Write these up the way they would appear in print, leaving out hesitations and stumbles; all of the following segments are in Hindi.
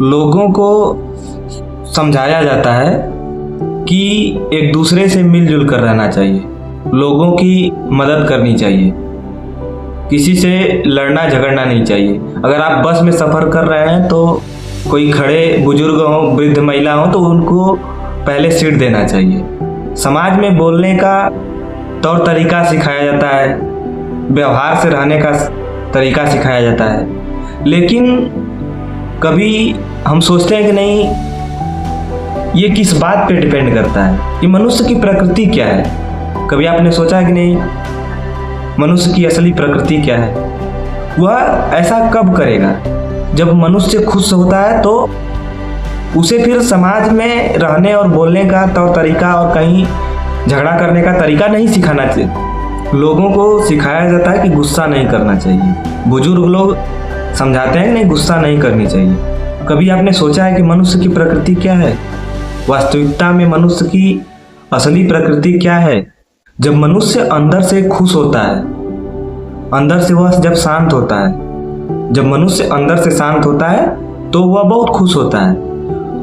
लोगों को समझाया जाता है कि एक दूसरे से मिलजुल कर रहना चाहिए, लोगों की मदद करनी चाहिए, किसी से लड़ना झगड़ना नहीं चाहिए। अगर आप बस में सफ़र कर रहे हैं तो कोई खड़े बुजुर्ग हो, वृद्ध महिला हो तो उनको पहले सीट देना चाहिए। समाज में बोलने का तौर तरीका सिखाया जाता है, व्यवहार से रहने का तरीका सिखाया जाता है, लेकिन कभी हम सोचते हैं कि नहीं, ये किस बात पे डिपेंड करता है कि मनुष्य की प्रकृति क्या है। कभी आपने सोचा है कि नहीं, मनुष्य की असली प्रकृति क्या है? वह ऐसा कब करेगा? जब मनुष्य खुश होता है तो उसे फिर समाज में रहने और बोलने का तौर तरीका और कहीं झगड़ा करने का तरीका नहीं सिखाना चाहिए। लोगों को सिखाया जाता है कि गुस्सा नहीं करना चाहिए। बुजुर्ग लोग समझाते हैं कि नहीं, गुस्सा नहीं करनी चाहिए। कभी आपने सोचा है कि मनुष्य की प्रकृति क्या है? वास्तविकता में मनुष्य की असली प्रकृति क्या है? जब मनुष्य अंदर से खुश होता है, अंदर से वह जब शांत होता है, जब मनुष्य अंदर से शांत होता है तो वह बहुत खुश होता है,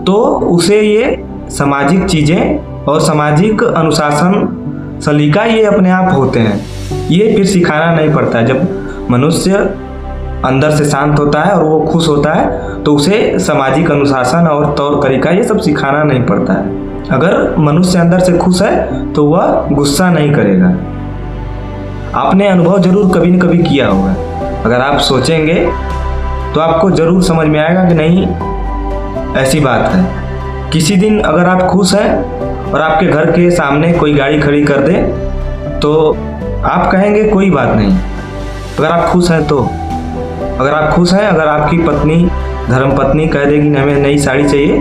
तो उसे ये सामाजिक चीज़ें और सामाजिक अनुशासन सलीका ये अपने आप होते हैं। ये फिर सिखाना नहीं पड़ता है। जब मनुष्य अंदर से शांत होता है और वो खुश होता है तो उसे सामाजिक अनुशासन और तौर तरीका ये सब सिखाना नहीं पड़ता है। अगर मनुष्य अंदर से खुश है तो वह गुस्सा नहीं करेगा। आपने अनुभव जरूर कभी न कभी किया होगा। अगर आप सोचेंगे तो आपको जरूर समझ में आएगा कि नहीं, ऐसी बात है। किसी दिन अगर आप खुश हैं और आपके घर के सामने कोई गाड़ी खड़ी कर दे तो आप कहेंगे कोई बात नहीं। अगर आप खुश हैं तो, अगर आप खुश हैं, अगर आपकी पत्नी धर्मपत्नी कह देगी हमें नई साड़ी चाहिए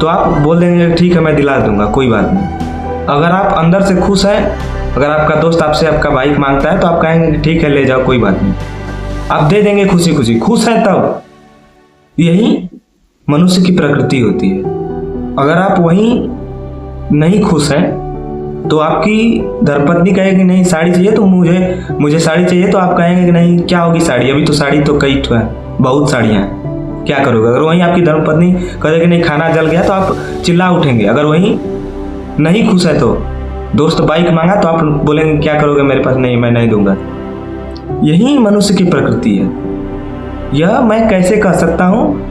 तो आप बोल देंगे ठीक है मैं दिला दूंगा, कोई बात नहीं। अगर आप अंदर से खुश हैं, अगर आपका दोस्त आपसे आपका बाइक मांगता है तो आप कहेंगे ठीक है ले जाओ, कोई बात नहीं, आप दे देंगे खुशी खुशी। खुश है तब। यही मनुष्य की प्रकृति होती है। अगर आप वहीं नहीं खुश हैं तो आपकी धर्मपत्नी कहेगी नहीं साड़ी चाहिए तो मुझे साड़ी चाहिए, तो आप कहेंगे कि नहीं क्या होगी साड़ी, अभी तो साड़ी तो कई ठो है, बहुत साड़ियाँ हैं, क्या करोगे? अगर वहीं आपकी धर्मपत्नी कहेगी नहीं खाना जल गया तो आप चिल्ला उठेंगे। अगर वहीं नहीं खुश है तो दोस्त बाइक मांगा तो आप बोलेंगे क्या करोगे, मेरे पास नहीं, मैं नहीं दूंगा। यही मनुष्य की प्रकृति है। यह मैं कैसे कह सकता हूँ?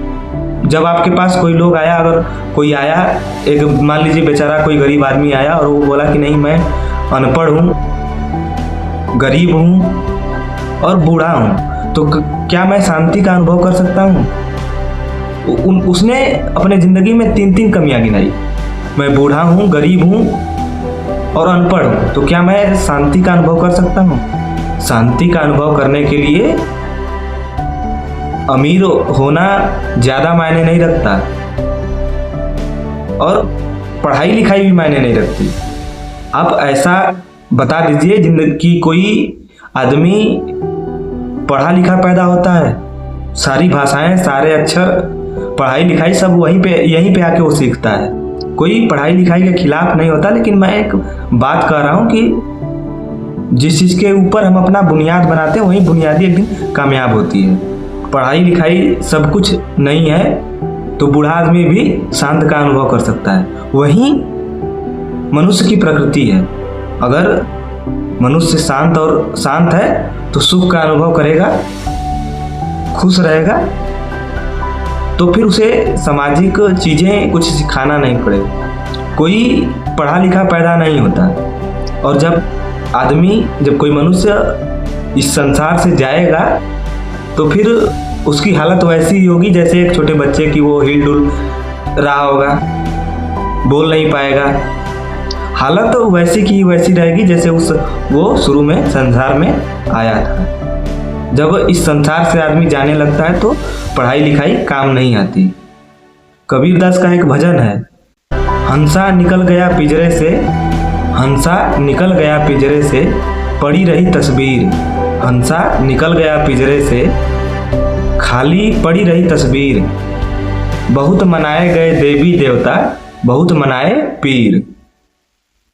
जब आपके पास कोई लोग आया, अगर कोई आया, एक मान लीजिए बेचारा कोई गरीब आदमी आया और वो बोला कि नहीं मैं अनपढ़ हूँ, गरीब हूँ और बूढ़ा हूँ, तो क्या मैं शांति का अनुभव कर सकता हूँ? उसने अपने ज़िंदगी में 3 कमियां गिनाई, मैं बूढ़ा हूँ, गरीब हूँ और अनपढ़ हूँ, तो क्या मैं शांति का अनुभव कर सकता हूँ? शांति का अनुभव करने के लिए अमीर होना ज़्यादा मायने नहीं रखता और पढ़ाई लिखाई भी मायने नहीं रखती। आप ऐसा बता दीजिए जिंदगी कोई आदमी पढ़ा लिखा पैदा होता है, सारी भाषाएं, सारे अक्षर, पढ़ाई लिखाई सब यहीं पे आके वो सीखता है। कोई पढ़ाई लिखाई के खिलाफ नहीं होता, लेकिन मैं एक बात कह रहा हूँ कि जिस चीज़ के ऊपर हम अपना बुनियाद बनाते हैं वही बुनियादी एक दिन कामयाब होती है। पढ़ाई लिखाई सब कुछ नहीं है तो बूढ़ा आदमी भी शांत का अनुभव कर सकता है। वही मनुष्य की प्रकृति है। अगर मनुष्य शांत है तो सुख का अनुभव करेगा, खुश रहेगा, तो फिर उसे सामाजिक चीज़ें कुछ सिखाना नहीं पड़ेगा। कोई पढ़ा लिखा पैदा नहीं होता और जब कोई मनुष्य इस संसार से जाएगा तो फिर उसकी हालत वैसी ही होगी जैसे एक छोटे बच्चे की, वो हिल डुल रहा होगा, बोल नहीं पाएगा। हालत वैसी की वैसी रहेगी जैसे वो शुरू में संसार में आया था। जब इस संसार से आदमी जाने लगता है तो पढ़ाई लिखाई काम नहीं आती। कबीरदास का एक भजन है, हंसा निकल गया पिंजरे से, हंसा निकल गया पिंजरे से, पड़ी रही तस्वीर। हंसा निकल गया पिंजरे से, खाली पड़ी रही तस्वीर। बहुत मनाए गए देवी देवता, बहुत मनाए पीर।